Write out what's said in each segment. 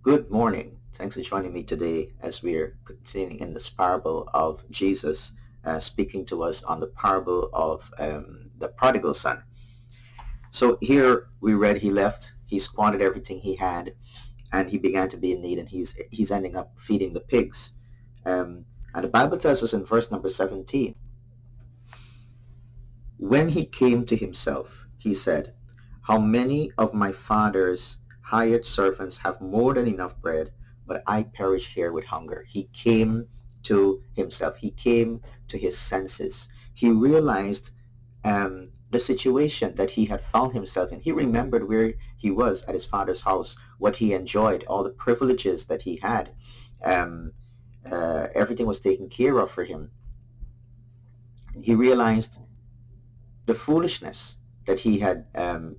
Good morning. Thanks for joining me today as we're continuing in this parable of Jesus speaking to us on the parable of the prodigal son. So here we read he left, he squandered everything he had, and he began to be in need, and he's ending up feeding the pigs. And the Bible tells us in verse number 17, when he came to himself, he said, how many of my father's hired servants have more than enough bread, but I perish here with hunger? He came to himself. He came to his senses. He realized the situation that he had found himself in. He remembered where he was at his father's house, what he enjoyed, all the privileges that he had. Um, Everything was taken care of for him. He realized the foolishness that he had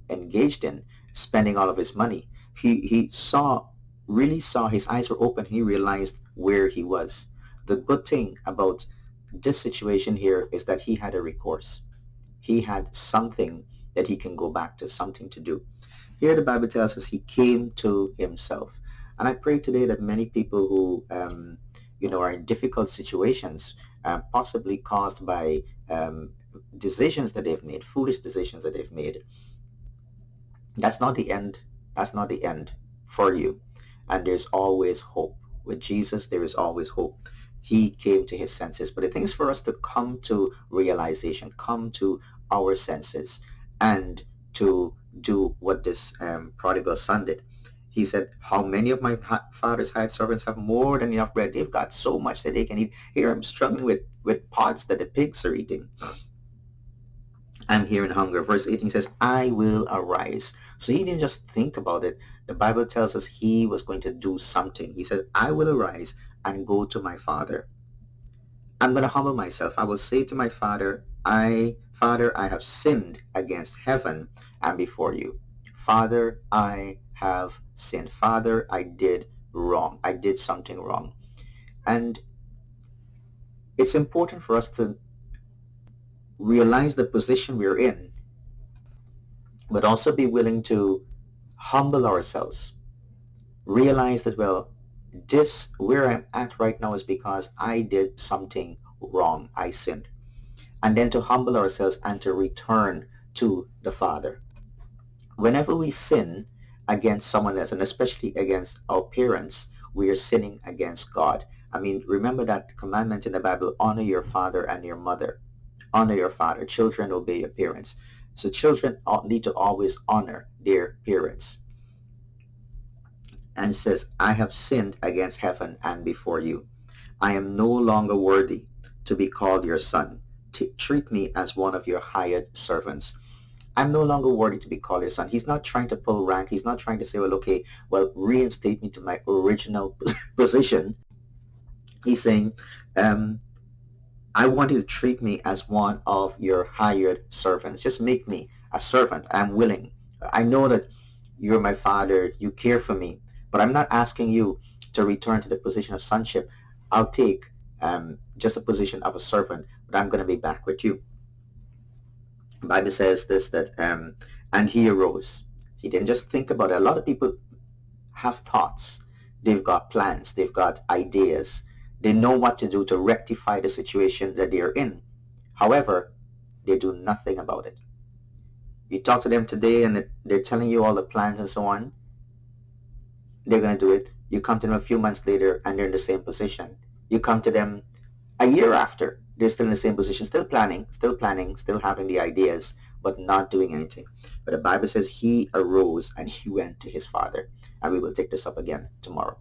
engaged in, spending all of his money. He really saw, his eyes were open. He realized where he was. The good thing about this situation here is that he had a recourse. He had something that he can go back to, something to do. Here the Bible tells us he came to himself. And I pray today that many people who, are in difficult situations, possibly caused by decisions that they've made, foolish decisions that they've made, that's not the end. That's not the end for you. And there's always hope. With Jesus, there is always hope. He came to his senses. But the thing is for us to come to realization, come to our senses, and to do what this prodigal son did. He said, how many of my father's hired servants have more than enough bread? They've got so much that they can eat. Here I'm struggling with pods that the pigs are eating. I'm here in hunger. Verse 18 says, I will arise. So he didn't just think about it. The Bible tells us he was going to do something. He says, I will arise and go to my father. I'm going to humble myself. I will say to my father, Father, I have sinned against heaven and before you. Father, I have sinned. Father, I did wrong. I did something wrong. And it's important for us to realize the position we're in, but also be willing to humble ourselves. Realize that, well, this, where I'm at right now, is because I did something wrong. I sinned. And then to humble ourselves and to return to the Father. Whenever we sin against someone else, and especially against our parents, we are sinning against God. I mean, remember that commandment in the Bible, honor your father and your mother. Honor your father. Children, obey your parents. So children need to always honor their parents. And says, I have sinned against heaven and before you. I am no longer worthy to be called your son. Treat me as one of your hired servants. I'm no longer worthy to be called your son. He's not trying to pull rank. He's not trying to say, well, okay, well, reinstate me to my original position. He's saying, I want you to treat me as one of your hired servants. Just make me a servant. I'm willing. I know that you're my father. You care for me. But I'm not asking you to return to the position of sonship. I'll take just a position of a servant, but I'm going to be back with you. The Bible says this, that and he arose. He didn't just think about it. A lot of people have thoughts. They've got plans. They've got ideas. They know what to do to rectify the situation that they're in. However, they do nothing about it. You talk to them today and they're telling you all the plans and so on. They're going to do it. You come to them a few months later and they're in the same position. You come to them a year after, they're still in the same position, still planning, still having the ideas, but not doing anything. But the Bible says he arose and he went to his father. And we will take this up again tomorrow.